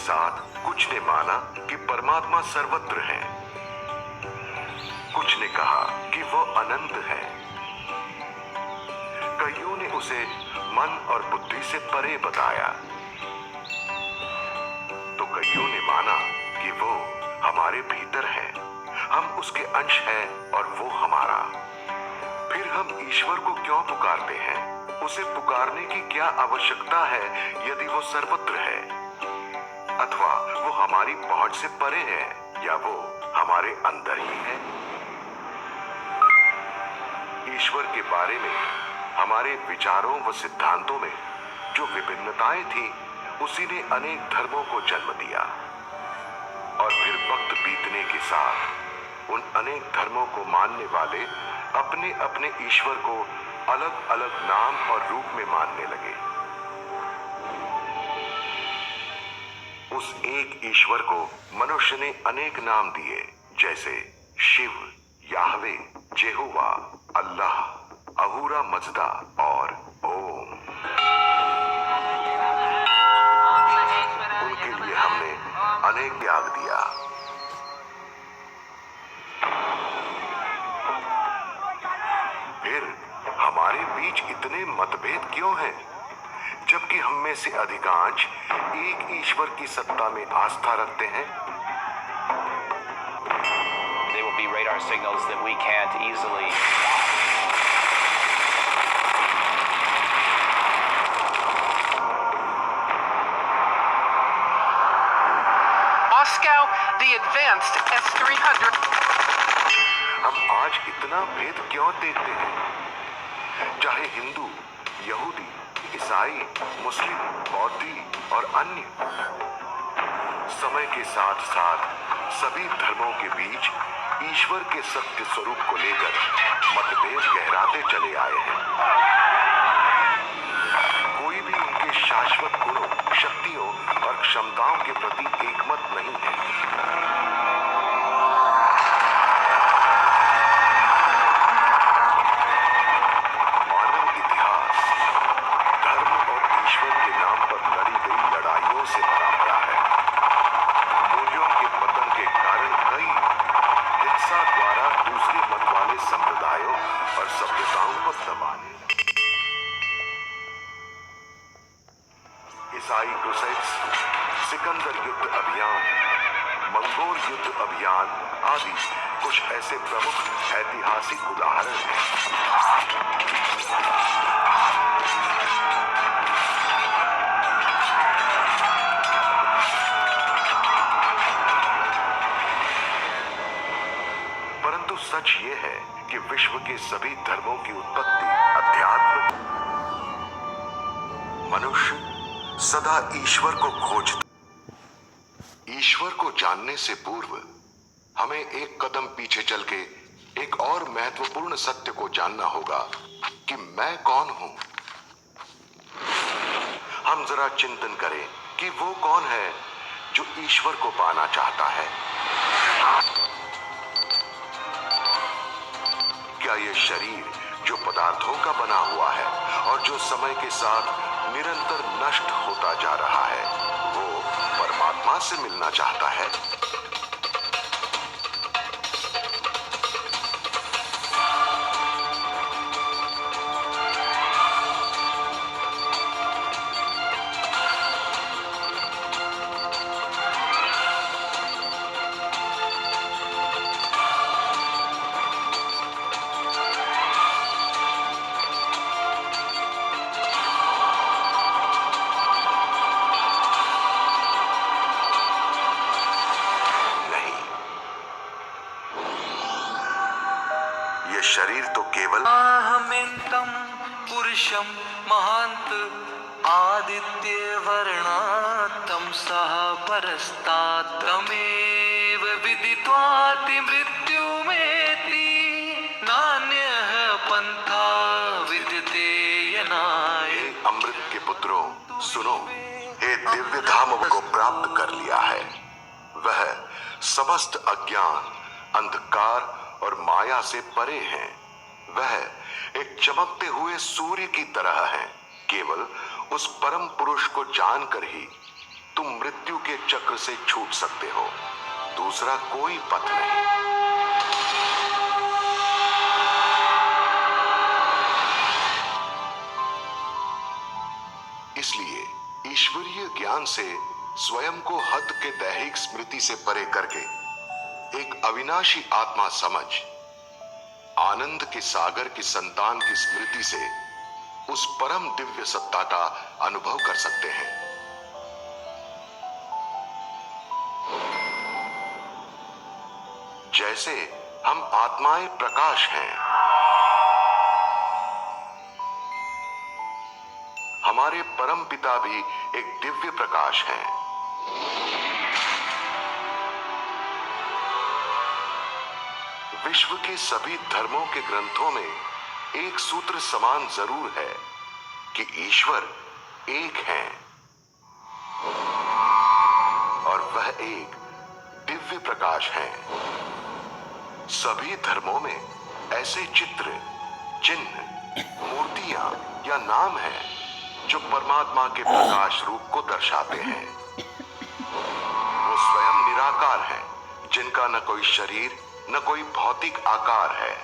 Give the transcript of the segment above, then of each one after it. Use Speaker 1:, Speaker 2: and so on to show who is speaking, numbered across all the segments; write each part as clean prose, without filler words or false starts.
Speaker 1: साथ कुछ ने माना कि परमात्मा सर्वत्र है, कुछ ने कहा कि वो अनंत है, कईयों ने उसे मन और बुद्धि से परे बताया, तो कईयों ने माना कि वो हमारे भीतर है, हम उसके अंश हैं और वो हमारा। फिर हम ईश्वर को क्यों पुकारते हैं? उसे पुकारने की क्या आवश्यकता है यदि वो सर्वत्र है, अथवा वो हमारी पहुंच से परे है, या वो हमारे अंदर ही है? ईश्वर के बारे में हमारे विचारों व सिद्धांतों में जो विभिन्नताएं थी, उसी ने अनेक धर्मों को जन्म दिया। और फिर वक्त बीतने के साथ उन अनेक धर्मों को मानने वाले अपने अपने ईश्वर को अलग अलग नाम और रूप में मानने लगे। उस एक ईश्वर को मनुष्य ने अनेक नाम दिए, जैसे शिव, याहवे, जेहोवा, अल्लाह, अहूरा मजदा और ओम। उनके लिए हमने अनेक त्याग दिया। फिर हमारे बीच इतने मतभेद क्यों हैं, जबकि हम में से अधिकांश एक ईश्वर की सत्ता में आस्था रखते हैं?
Speaker 2: They will be radar signals that we can't easily.
Speaker 3: Moscow, the advanced S-300.
Speaker 1: हम आज इतना भेद क्यों देखते हैं? चाहे हिंदू, यहूदी, ईसाई, मुस्लिम, बौद्धी और अन्य, समय के साथ साथ सभी धर्मों के बीच ईश्वर के सत्य स्वरूप को लेकर मतभेद गहराते चले आए हैं। कोई भी उनके शाश्वत गुणों, शक्तियों और क्षमताओं के प्रति एकमत नहीं है। मानव इतिहास धर्म और ईश्वर के नाम पर लड़ी गई लड़ाइयों से भरा पड़ा है। मूल्यों के पतन के कारण कई हिंसा द्वारा दूसरे मत वाले संप्रदायों और सभ्यताओं को दबाने, ईसाई क्रूसेड्स, सिकंदर युद्ध अभियान, मंगोल युद्ध अभियान आदि कुछ ऐसे प्रमुख ऐतिहासिक उदाहरण हैं। परंतु सच ये है कि विश्व के सभी धर्मों की उत्पत्ति अध्यात्म। मनुष्य सदा ईश्वर को खोजता। ईश्वर को जानने से पूर्व हमें एक कदम पीछे चल के एक और महत्वपूर्ण सत्य को जानना होगा कि मैं कौन हूं। हम जरा चिंतन करें कि वो कौन है जो ईश्वर को पाना चाहता है। क्या ये शरीर जो पदार्थों का बना हुआ है और जो समय के साथ निरंतर नष्ट होता जा रहा है, वो परमात्मा से मिलना चाहता है? ये शरीर तो केवल
Speaker 4: अहमेन्तं पुरुषं महान्त आदित्य वर्णात्तं सह परस्तात् तमेव विदित्वाति मृत्युमेति नान्यः पंथा विद्यते यनाय।
Speaker 1: हे अमृत के पुत्रों, सुनो, हे दिव्य धाम को प्राप्त कर लिया है। वह समस्त अज्ञान, अंधकार और माया से परे हैं। वह एक चमकते हुए सूर्य की तरह है। केवल उस परम पुरुष को जानकर ही तुम मृत्यु के चक्र से छूट सकते हो। दूसरा कोई पथ नहीं। इसलिए ईश्वरीय ज्ञान से स्वयं को हद के दैहिक स्मृति से परे करके एक अविनाशी आत्मा समझ आनंद के सागर की संतान की स्मृति से उस परम दिव्य सत्ता का अनुभव कर सकते हैं। जैसे हम आत्माएं प्रकाश हैं, हमारे परम पिता भी एक दिव्य प्रकाश हैं। विश्व के सभी धर्मों के ग्रंथों में एक सूत्र समान जरूर है कि ईश्वर एक है और वह एक दिव्य प्रकाश है। सभी धर्मों में ऐसे चित्र, चिन्ह, मूर्तियां या नाम हैं जो परमात्मा के प्रकाश रूप को दर्शाते हैं। वो स्वयं निराकार हैं, जिनका न कोई शरीर न कोई भौतिक आकार है।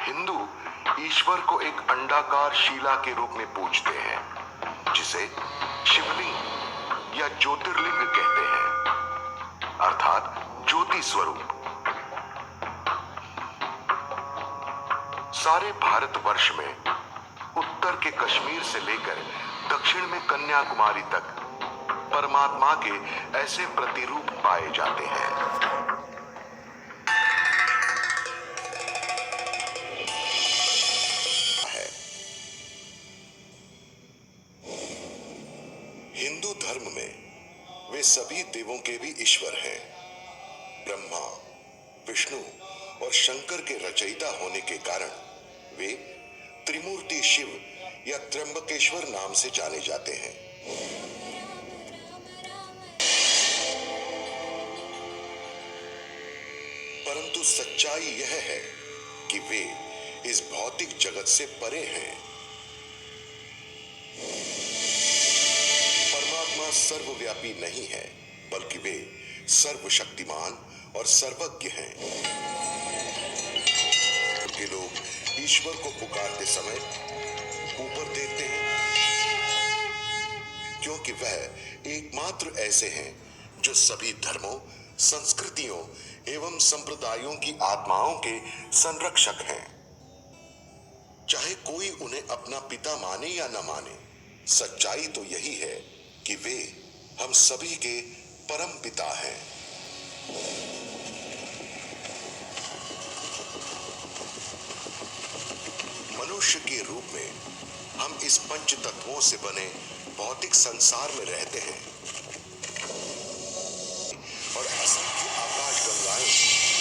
Speaker 1: हिंदू ईश्वर को एक अंडाकार शिला के रूप में पूजते हैं, जिसे शिवलिंग या ज्योतिर्लिंग कहते हैं, अर्थात ज्योति स्वरूप। सारे भारतवर्ष में उत्तर के कश्मीर से लेकर दक्षिण में कन्याकुमारी तक परमात्मा के ऐसे प्रतिरूप पाए जाते हैं। हिंदू धर्म में वे सभी देवों के भी ईश्वर हैं। ब्रह्मा, विष्णु और शंकर के रचयिता होने के कारण वे त्रिमूर्ति शिव या त्र्यंबकेश्वर नाम से जाने जाते हैं। परंतु सच्चाई यह है कि वे इस भौतिक जगत से परे हैं। परमात्मा सर्वव्यापी नहीं है, बल्कि वे सर्वशक्तिमान और सर्वज्ञ हैं। के लोग ईश्वर को पुकारते समय ऊपर देखते हैं, क्योंकि वह एकमात्र ऐसे हैं जो सभी धर्मों, संस्कृतियों एवं संप्रदायों की आत्माओं के संरक्षक हैं। चाहे कोई उन्हें अपना पिता माने या न माने, सच्चाई तो यही है कि वे हम सभी के परम पिता हैं। मनुष्य के रूप में हम इस पंच तत्वों से बने भौतिक संसार में रहते हैं और असंख्य आकाश गंगाएं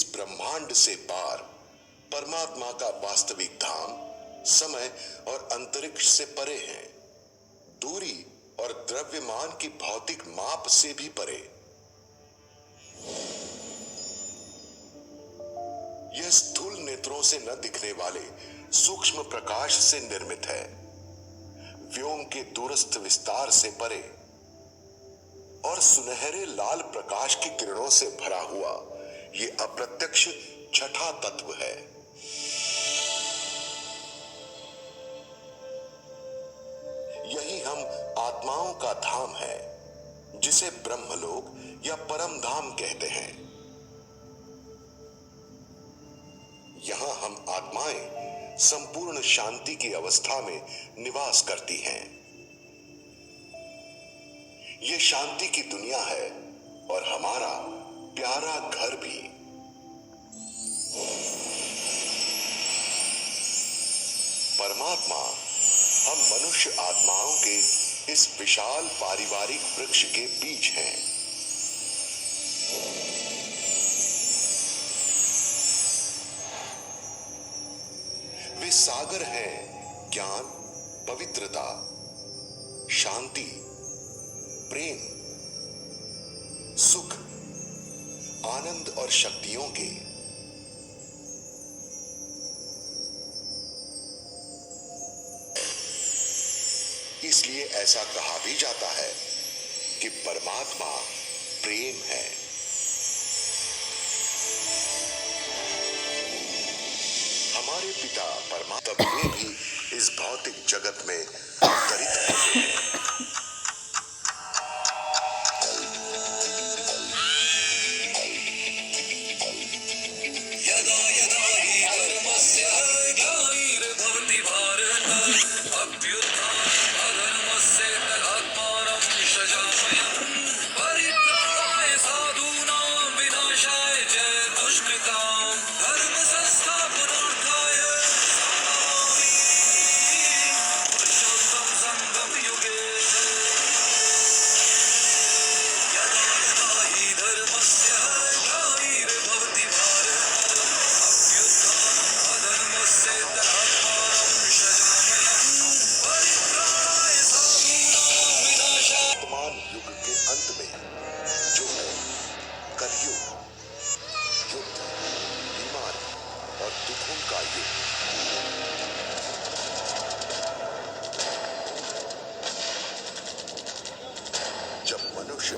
Speaker 1: ब्रह्मांड से पार परमात्मा का वास्तविक धाम समय और अंतरिक्ष से परे है, दूरी और द्रव्यमान की भौतिक माप से भी परे। यह स्थूल नेत्रों से न दिखने वाले सूक्ष्म प्रकाश से निर्मित है, व्योम के दूरस्थ विस्तार से परे और सुनहरे लाल प्रकाश की किरणों से भरा हुआ ये अप्रत्यक्ष छठा तत्व है। यही हम आत्माओं का धाम है, जिसे ब्रह्मलोक या परम धाम कहते हैं। यहां हम आत्माएं संपूर्ण शांति की अवस्था में निवास करती हैं। ये शांति की दुनिया है और हमारा प्यारा घर भी। ईश्वर परमात्मा हम मनुष्य आत्माओं के इस विशाल पारिवारिक वृक्ष के बीज हैं। वे सागर हैं ज्ञान, पवित्रता, शांति, प्रेम, सुख, आनंद और शक्तियों के। इसलिए ऐसा कहा भी जाता है कि परमात्मा प्रेम है। हमारे पिता परमात्मा वे भी इस भौतिक जगत में अवतरित होते हैं।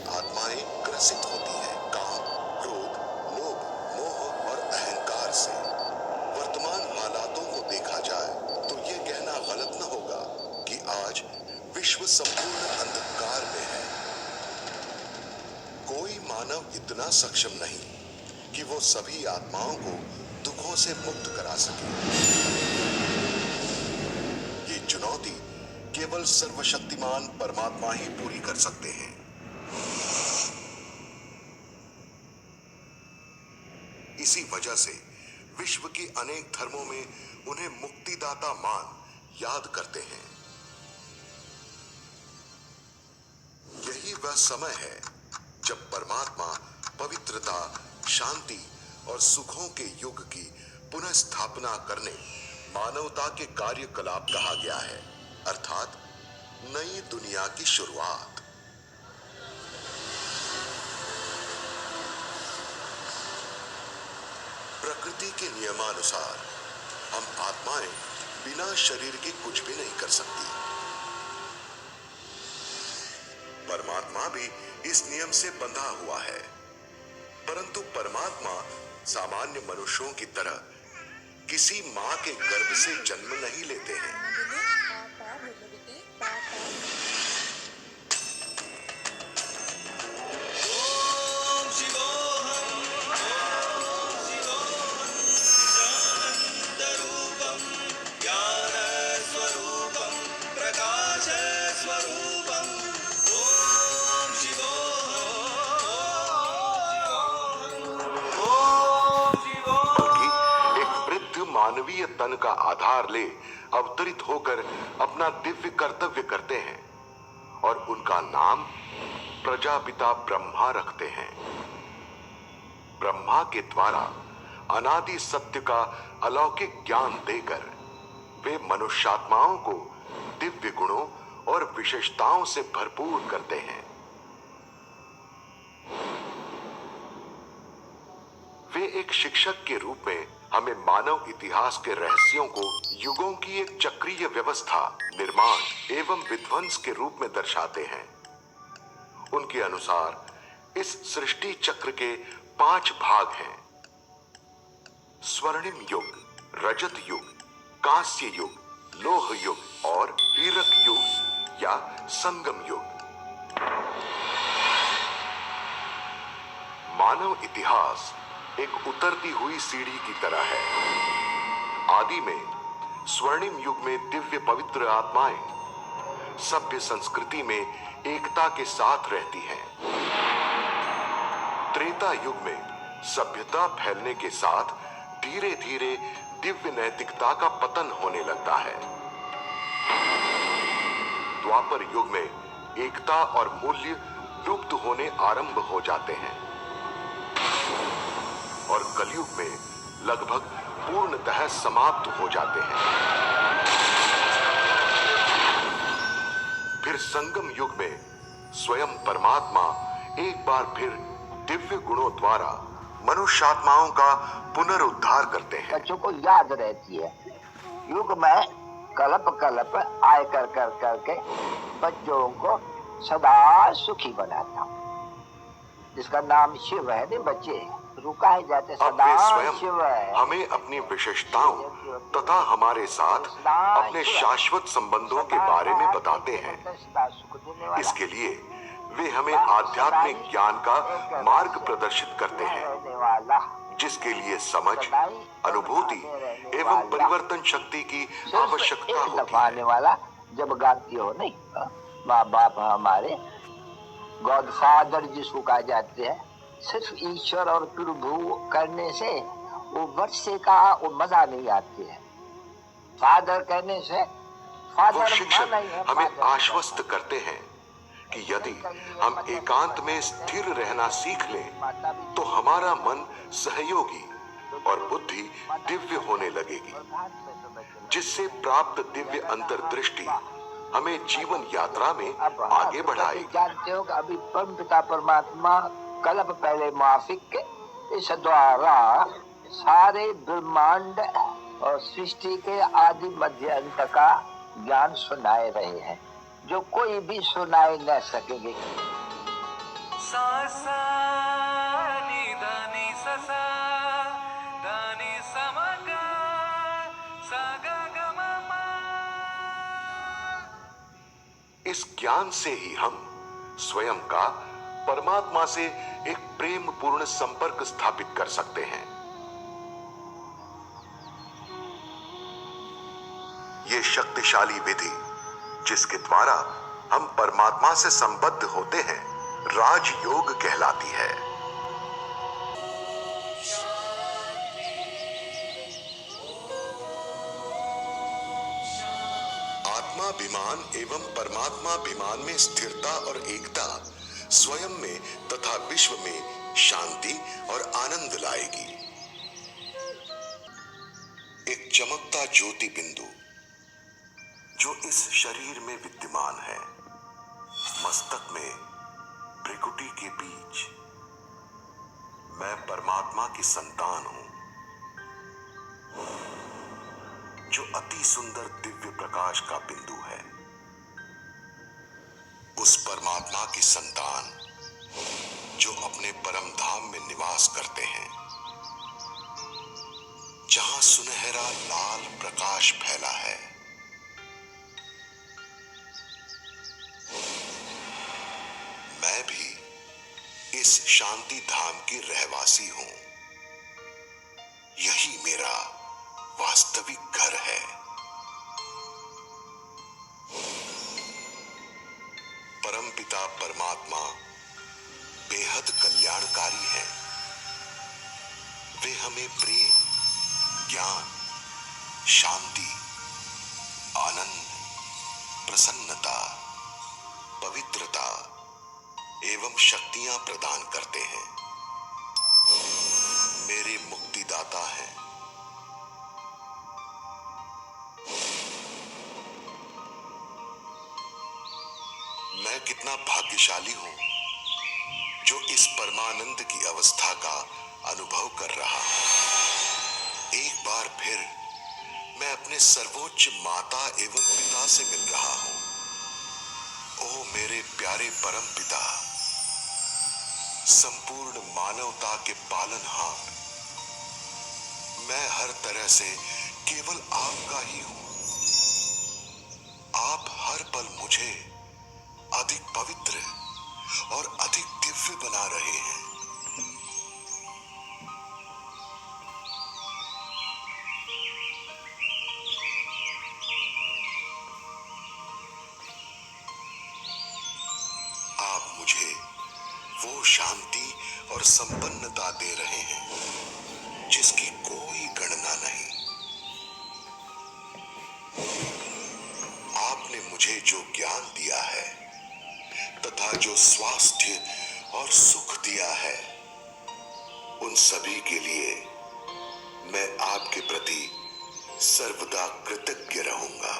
Speaker 1: आत्माएं ग्रसित होती हैं काम, क्रोध, लोभ, मोह और अहंकार से। वर्तमान हालातों को देखा जाए तो ये कहना गलत न होगा कि आज विश्व संपूर्ण अंधकार में है। कोई मानव इतना सक्षम नहीं कि वो सभी आत्माओं को दुखों से मुक्त करा सके। ये चुनौती केवल सर्वशक्तिमान परमात्मा ही पूरी कर सकते हैं। इसी वजह से विश्व के अनेक धर्मों में उन्हें मुक्तिदाता मान याद करते हैं। यही वह समय है जब परमात्मा पवित्रता, शांति और सुखों के युग की पुनः स्थापना करने मानवता के कार्यकलाप कहा गया है, अर्थात नई दुनिया की शुरुआत। प्रकृति के नियमानुसार हम आत्माएं बिना शरीर के कुछ भी नहीं कर सकती। परमात्मा भी इस नियम से बंधा हुआ है, परंतु परमात्मा सामान्य मनुष्यों की तरह किसी मां के गर्भ से जन्म नहीं लेते हैं। मानवीय तन का आधार ले अवतरित होकर अपना दिव्य कर्तव्य करते हैं और उनका नाम प्रजापिता ब्रह्मा रखते हैं। ब्रह्मा के द्वारा अनादि सत्य का अलौकिक ज्ञान देकर वे मनुष्यात्माओं को दिव्य गुणों और विशेषताओं से भरपूर करते हैं। वे एक शिक्षक के रूप में हमें मानव इतिहास के रहस्यों को युगों की एक चक्रीय व्यवस्था, निर्माण एवं विध्वंस के रूप में दर्शाते हैं। उनके अनुसार इस सृष्टि चक्र के 5 भाग हैं: स्वर्णिम युग, रजत युग, कांस्य युग, लोह युग और हीरक युग या संगम युग। मानव इतिहास एक उतरती हुई सीढ़ी की तरह है। आदि में स्वर्णिम युग में दिव्य पवित्र आत्माएं सभ्य संस्कृति में एकता के साथ रहती हैं। त्रेता युग में सभ्यता फैलने के साथ धीरे धीरे दिव्य नैतिकता का पतन होने लगता है। द्वापर युग में एकता और मूल्य लुप्त होने आरंभ हो जाते हैं और कलयुग में लगभग पूर्णतः समाप्त हो जाते हैं। फिर संगम युग में स्वयं परमात्मा एक बार फिर दिव्य गुणों द्वारा मनुष्यात्माओं का पुनरुद्धार करते हैं।
Speaker 5: बच्चों को याद रहती है। युग में कल्प कल्प आय कर कर करके बच्चों को सदा सुखी बनाता हूँ, जिसका नाम शिव है। नहीं बच्चे रुका ही जाते,
Speaker 1: अब
Speaker 5: सदा
Speaker 1: वे स्वयं
Speaker 5: शिव है।
Speaker 1: हमें अपनी विशेषताओं तथा हमारे साथ अपने शाश्वत संबंधों के बारे में बताते हैं। इसके लिए वे हमें आध्यात्मिक ज्ञान का मार्ग प्रदर्शित करते हैं, जिसके लिए समझ, अनुभूति एवं परिवर्तन शक्ति की आवश्यकता होती है।
Speaker 5: आने वाला जब गाती हो नहीं, माँ बाप हमारे गॉडफादर जिसको कहा जाते हैं, सिर्फ ईश्वर और प्रभु करने से वो वर्षे का वो मजा नहीं आती है। फादर कहने से
Speaker 1: वो
Speaker 5: फादर
Speaker 1: शिक्षक
Speaker 5: नहीं है।
Speaker 1: हमें
Speaker 5: father
Speaker 1: आश्वस्त करते हैं कि यदि हम एकांत में स्थिर रहना सीख लें तो हमारा मन सहयोगी और बुद्धि दिव्य होने लगेगी, जिससे प्राप्त दिव्य अंतर्दृष्टि हमें जीवन यात्रा में आगे बढ़ाएगी।
Speaker 5: जानते हो कि अभी परम पिता परमात्मा कल्प पहले माफिक के इस द्वारा सारे ब्रह्मांड और सृष्टि के आदि मध्य अंत का ज्ञान सुनाए रहे हैं, जो कोई भी सुनाए न सकेंगे।
Speaker 4: सा सा नि दा नि सा सा दा नि सा म गा सा गा गा म मा।
Speaker 1: इस ज्ञान से ही हम स्वयं का परमात्मा से एक प्रेम पूर्ण संपर्क स्थापित कर सकते हैं। ये शक्तिशाली विधि जिसके द्वारा हम परमात्मा से संबद्ध होते हैं, राजयोग कहलाती है। आत्माभिमान एवं परमात्माभिमान में स्थिरता और एकता स्वयं में तथा विश्व में शांति और आनंद लाएगी। एक चमकता ज्योति बिंदु जो इस शरीर में विद्यमान है, मस्तक में भ्रिकुटी के बीच, मैं परमात्मा की संतान हूं, जो अति सुंदर दिव्य प्रकाश का बिंदु है। उस परमात्मा की संतान जो अपने परम धाम में निवास करते हैं, जहां सुनहरा लाल प्रकाश फैला है। मैं भी इस शांति धाम की रहवासी हूं। यही मेरा वास्तविक घर है। परमपिता परमात्मा बेहद कल्याणकारी है। वे हमें प्रेम, ज्ञान, शांति, आनंद, प्रसन्नता, पवित्रता एवं शक्तियां प्रदान करते हैं। मेरे मुक्तिदाता हैं। मैं कितना भाग्यशाली हूं जो इस परमानंद की अवस्था का अनुभव कर रहा हूं। एक बार फिर मैं अपने सर्वोच्च माता एवं पिता से मिल रहा हूं। ओ मेरे प्यारे परम पिता, संपूर्ण मानवता के पालनहार, मैं हर तरह से केवल आपका ही हूं। आप हर पल मुझे अधिक पवित्र और अधिक दिव्य बना रहे हैं। आप मुझे वो शांति और संपन्नता दे रहे हैं जिसकी कोई गणना नहीं। मुझे जो ज्ञान दिया है तथा जो स्वास्थ्य और सुख दिया है, उन सभी के लिए मैं आपके प्रति सर्वदा कृतज्ञ रहूंगा।